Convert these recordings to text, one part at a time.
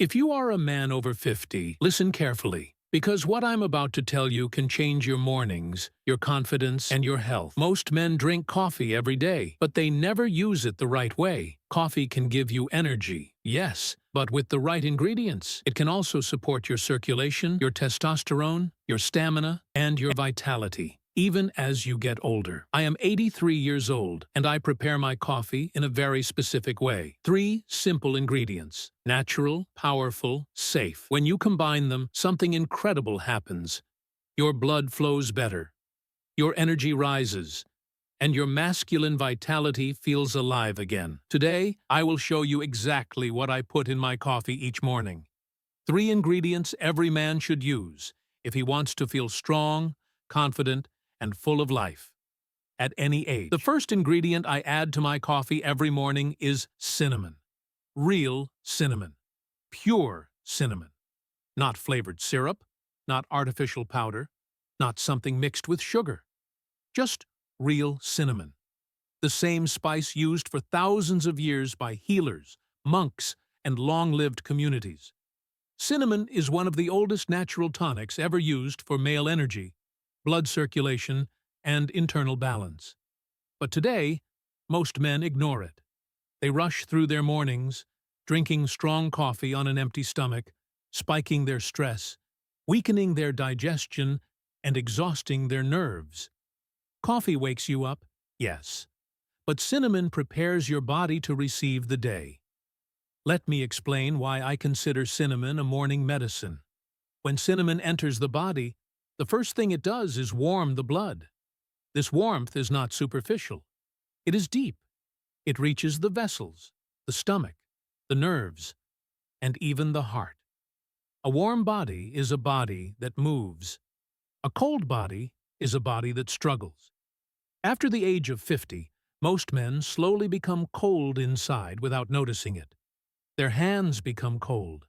If you are a man over 50, listen carefully, because what I'm about to tell you can change your mornings, your confidence, and your health. Most men drink coffee every day, but they never use it the right way. Coffee can give you energy, yes, but with the right ingredients. It can also support your circulation, your testosterone, your stamina, and your vitality, even as you get older. I am 83 years old, and I prepare my coffee in a very specific way. 3 simple ingredients: natural, powerful, safe. When you combine them, something incredible happens. Your blood flows better, your energy rises, and your masculine vitality feels alive again. Today, I will show you exactly what I put in my coffee each morning. 3 ingredients every man should use if he wants to feel strong, confident, and full of life at any age. The first ingredient I add to my coffee every morning is cinnamon. Real cinnamon. Pure cinnamon. Not flavored syrup, not artificial powder, not something mixed with sugar. Just real cinnamon. The same spice used for thousands of years by healers, monks, and long-lived communities. Cinnamon is one of the oldest natural tonics ever used for male energy, blood circulation, and internal balance. But today, most men ignore it. They rush through their mornings, drinking strong coffee on an empty stomach, spiking their stress, weakening their digestion, and exhausting their nerves. Coffee wakes you up, yes, but cinnamon prepares your body to receive the day. Let me explain why I consider cinnamon a morning medicine. When cinnamon enters the body, the first thing it does is warm the blood. This warmth is not superficial. It is deep. It reaches the vessels, the stomach, the nerves, and even the heart. A warm body is a body that moves. A cold body is a body that struggles. After the age of 50, most men slowly become cold inside without noticing it. Their hands become cold.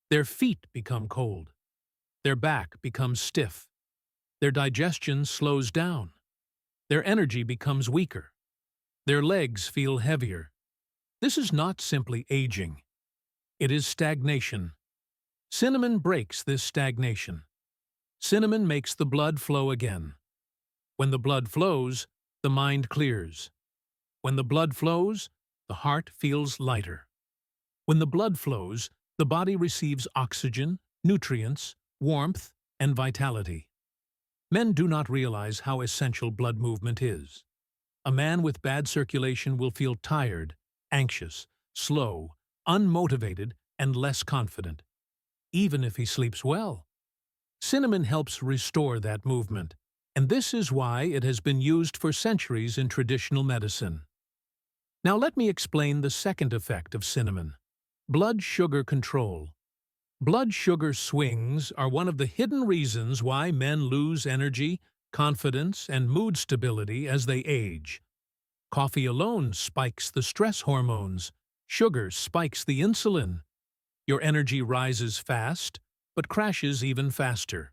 Their feet become cold. Their back becomes stiff. Their digestion slows down. Their energy becomes weaker. Their legs feel heavier. This is not simply aging. It is stagnation. Cinnamon breaks this stagnation. Cinnamon makes the blood flow again. When the blood flows, the mind clears. When the blood flows, the heart feels lighter. When the blood flows, the body receives oxygen, nutrients, warmth, and vitality. Men do not realize how essential blood movement is. A man with bad circulation will feel tired, anxious, slow, unmotivated, and less confident, even if he sleeps well. Cinnamon helps restore that movement, and this is why it has been used for centuries in traditional medicine. Now let me explain the second effect of cinnamon: blood sugar control. Blood sugar swings are one of the hidden reasons why men lose energy, confidence, and mood stability as they age. Coffee alone spikes the stress hormones. Sugar spikes the insulin. Your energy rises fast, but crashes even faster.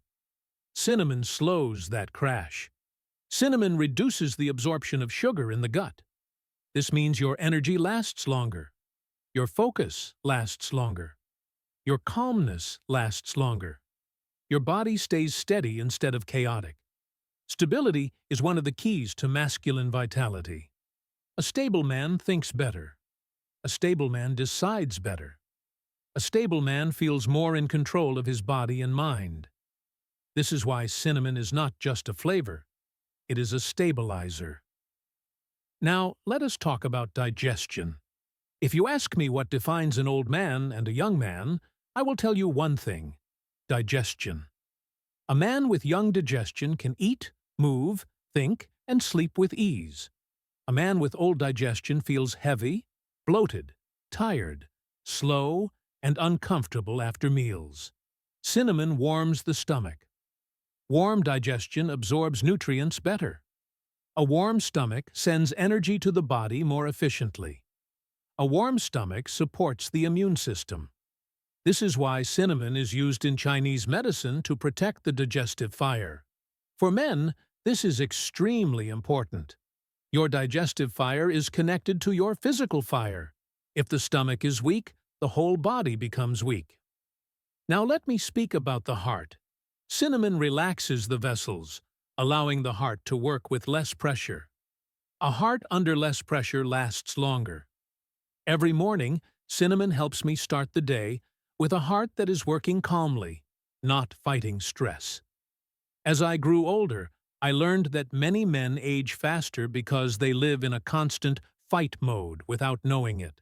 Cinnamon slows that crash. Cinnamon reduces the absorption of sugar in the gut. This means your energy lasts longer. Your focus lasts longer. Your calmness lasts longer. Your body stays steady instead of chaotic. Stability is one of the keys to masculine vitality. A stable man thinks better. A stable man decides better. A stable man feels more in control of his body and mind. This is why cinnamon is not just a flavor. It is a stabilizer. Now, let us talk about digestion. If you ask me what defines an old man and a young man, I will tell you one thing: digestion. A man with young digestion can eat, move, think, and sleep with ease. A man with old digestion feels heavy, bloated, tired, slow, and uncomfortable after meals. Cinnamon warms the stomach. Warm digestion absorbs nutrients better. A warm stomach sends energy to the body more efficiently. A warm stomach supports the immune system. This is why cinnamon is used in Chinese medicine to protect the digestive fire. For men, this is extremely important. Your digestive fire is connected to your physical fire. If the stomach is weak, the whole body becomes weak. Now let me speak about the heart. Cinnamon relaxes the vessels, allowing the heart to work with less pressure. A heart under less pressure lasts longer. Every morning, cinnamon helps me start the day with a heart that is working calmly, not fighting stress. As I grew older, I learned that many men age faster because they live in a constant fight mode without knowing it.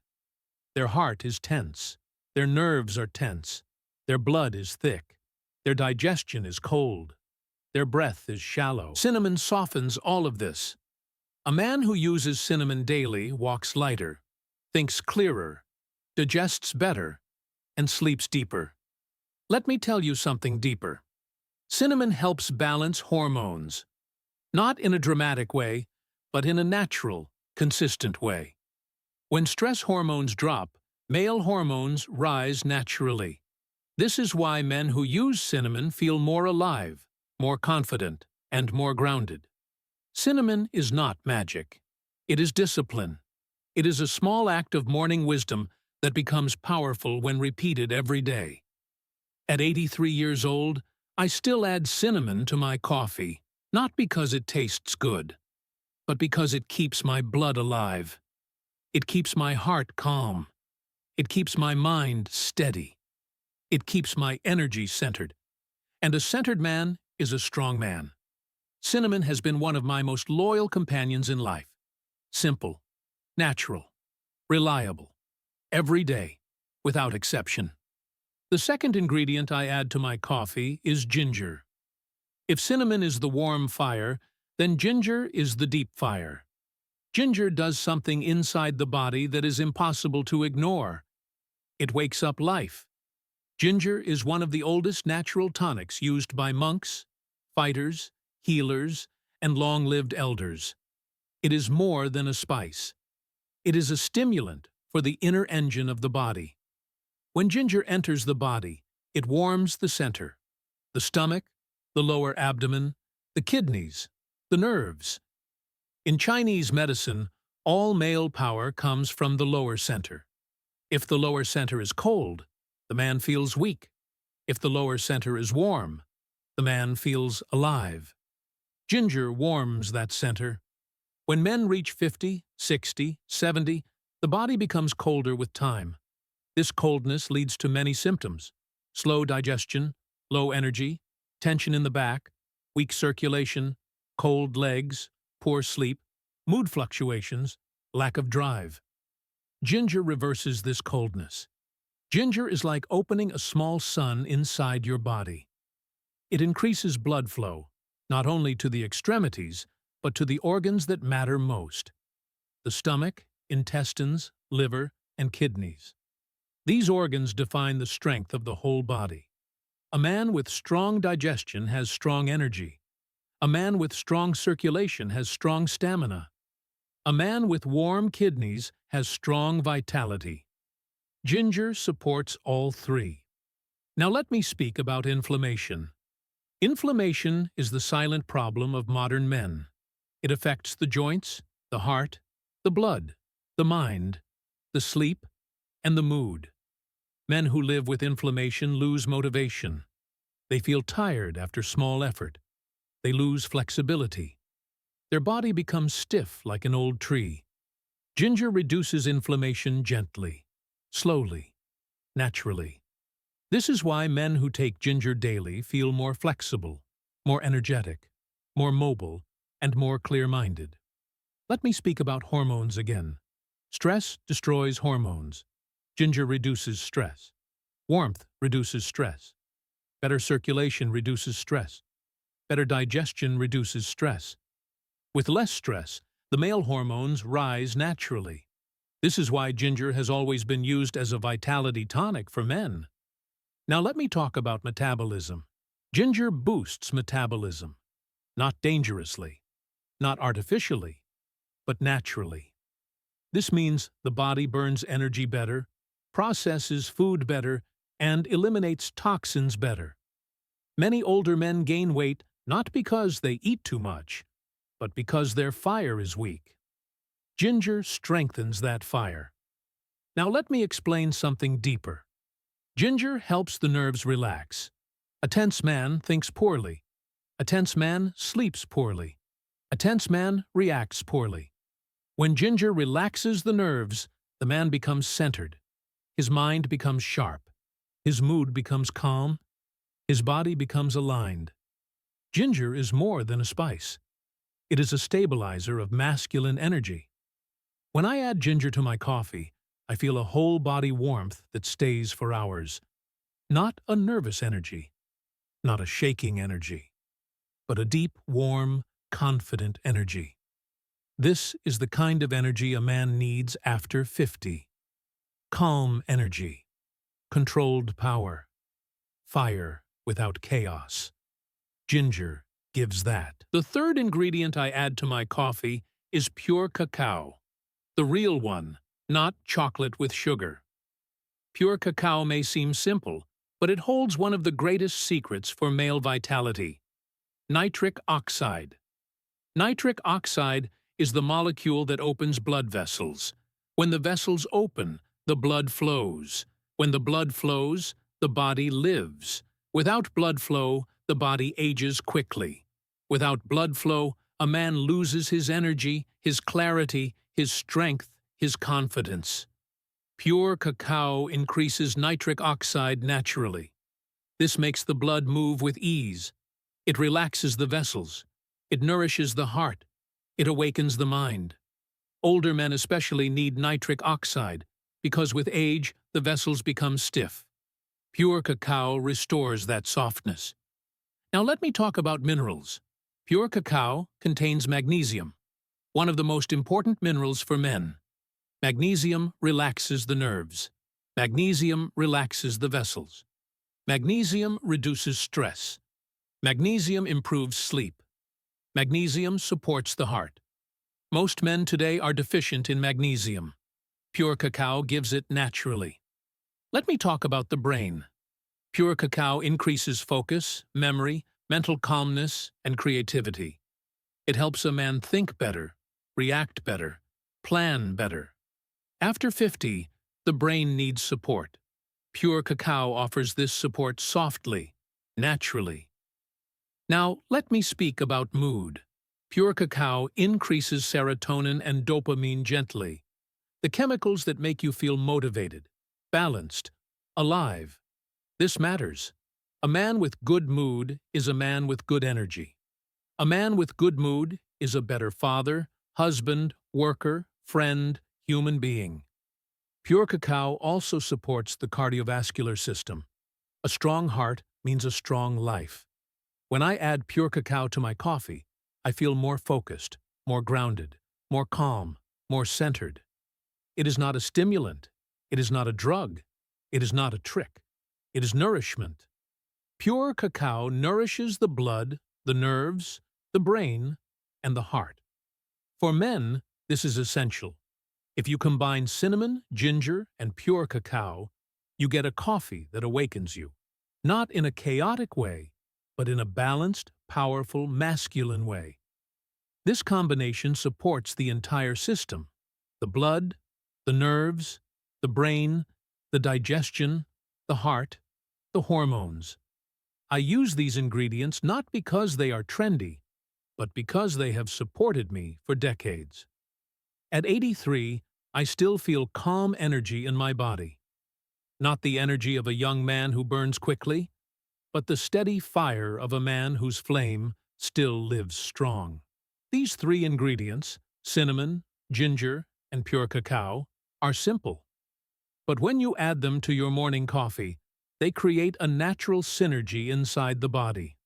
Their heart is tense, their nerves are tense, their blood is thick, their digestion is cold, their breath is shallow. Cinnamon softens all of this. A man who uses cinnamon daily walks lighter, thinks clearer, digests better, and sleeps deeper. Let me tell you something deeper. Cinnamon helps balance hormones, not in a dramatic way, but in a natural, consistent way. When stress hormones drop, male hormones rise naturally. This is why men who use cinnamon feel more alive, more confident, and more grounded. Cinnamon is not magic. It is discipline. It is a small act of morning wisdom that becomes powerful when repeated every day. At 83 years old, I still add cinnamon to my coffee, not because it tastes good, but because it keeps my blood alive. It keeps my heart calm. It keeps my mind steady. It keeps my energy centered. And a centered man is a strong man. Cinnamon has been one of my most loyal companions in life. Simple, natural, reliable, every day, without exception. The second ingredient I add to my coffee is ginger. If cinnamon is the warm fire, then ginger is the deep fire. Ginger does something inside the body that is impossible to ignore. It wakes up life. Ginger is one of the oldest natural tonics used by monks, fighters, healers, and long-lived elders. It is more than a spice. It is a stimulant for the inner engine of the body. When ginger enters the body, it warms the center, the stomach, the lower abdomen, the kidneys, the nerves. In Chinese medicine, all male power comes from the lower center. If the lower center is cold, the man feels weak. If the lower center is warm, the man feels alive. Ginger warms that center. When men reach 50, 60, 70, the body becomes colder with time. This coldness leads to many symptoms: slow digestion, low energy, tension in the back, weak circulation, cold legs, poor sleep, mood fluctuations, lack of drive. Ginger reverses this coldness. Ginger is like opening a small sun inside your body. It increases blood flow, not only to the extremities, but to the organs that matter most: the stomach, intestines, liver, and kidneys. These organs define the strength of the whole body. A man with strong digestion has strong energy. A man with strong circulation has strong stamina. A man with warm kidneys has strong vitality. Ginger supports all three. Now let me speak about inflammation. Inflammation is the silent problem of modern men. It affects the joints, the heart, the blood, the mind, the sleep, and the mood. Men who live with inflammation lose motivation. They feel tired after small effort. They lose flexibility. Their body becomes stiff like an old tree. Ginger reduces inflammation gently, slowly, naturally. This is why men who take ginger daily feel more flexible, more energetic, more mobile, and more clear-minded. Let me speak about hormones again. Stress destroys hormones. Ginger reduces stress. Warmth reduces stress. Better circulation reduces stress. Better digestion reduces stress. With less stress, the male hormones rise naturally. This is why ginger has always been used as a vitality tonic for men. Now let me talk about metabolism. Ginger boosts metabolism, not dangerously, not artificially, but naturally. This means the body burns energy better, processes food better, and eliminates toxins better. Many older men gain weight not because they eat too much, but because their fire is weak. Ginger strengthens that fire. Now let me explain something deeper. Ginger helps the nerves relax. A tense man thinks poorly. A tense man sleeps poorly. A tense man reacts poorly. When ginger relaxes the nerves, the man becomes centered. His mind becomes sharp. His mood becomes calm. His body becomes aligned. Ginger is more than a spice. It is a stabilizer of masculine energy. When I add ginger to my coffee, I feel a whole body warmth that stays for hours. Not a nervous energy, not a shaking energy, but a deep, warm, confident energy. This is the kind of energy a man needs after 50. Calm energy, controlled power, fire without chaos. Ginger gives that. The third ingredient I add to my coffee is pure cacao. The real one, not chocolate with sugar. Pure cacao may seem simple, but it holds one of the greatest secrets for male vitality: nitric oxide. Nitric oxide is the molecule that opens blood vessels. When the vessels open, the blood flows. When the blood flows, the body lives. Without blood flow, the body ages quickly. Without blood flow, a man loses his energy, his clarity, his strength, his confidence. Pure cacao increases nitric oxide naturally. This makes the blood move with ease. It relaxes the vessels. It nourishes the heart. It awakens the mind. Older men especially need nitric oxide because with age, the vessels become stiff. Pure cacao restores that softness. Now let me talk about minerals. Pure cacao contains magnesium, one of the most important minerals for men. Magnesium relaxes the nerves. Magnesium relaxes the vessels. Magnesium reduces stress. Magnesium improves sleep. Magnesium supports the heart. Most men today are deficient in magnesium. Pure cacao gives it naturally. Let me talk about the brain. Pure cacao increases focus, memory, mental calmness, and creativity. It helps a man think better, react better, plan better. After 50, the brain needs support. Pure cacao offers this support softly, naturally. Now, let me speak about mood. Pure cacao increases serotonin and dopamine gently, the chemicals that make you feel motivated, balanced, alive. This matters. A man with good mood is a man with good energy. A man with good mood is a better father, husband, worker, friend, human being. Pure cacao also supports the cardiovascular system. A strong heart means a strong life. When I add pure cacao to my coffee, I feel more focused, more grounded, more calm, more centered. It is not a stimulant. It is not a drug. It is not a trick. It is nourishment. Pure cacao nourishes the blood, the nerves, the brain, and the heart. For men, this is essential. If you combine cinnamon, ginger, and pure cacao, you get a coffee that awakens you. Not in a chaotic way, but in a balanced, powerful, masculine way. This combination supports the entire system: the blood, the nerves, the brain, the digestion, the heart, the hormones. I use these ingredients not because they are trendy, but because they have supported me for decades. At 83, I still feel calm energy in my body. Not the energy of a young man who burns quickly, but the steady fire of a man whose flame still lives strong. These three ingredients, cinnamon, ginger, and pure cacao, are simple. But when you add them to your morning coffee, they create a natural synergy inside the body.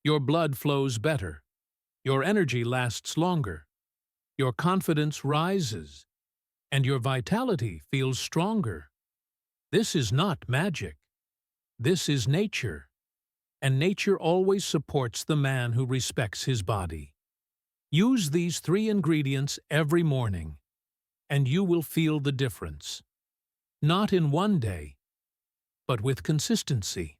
Your blood flows better. Your energy lasts longer. Your confidence rises. And your vitality feels stronger. This is not magic. This is nature. And nature always supports the man who respects his body. Use these three ingredients every morning, and you will feel the difference. Not in one day, but with consistency.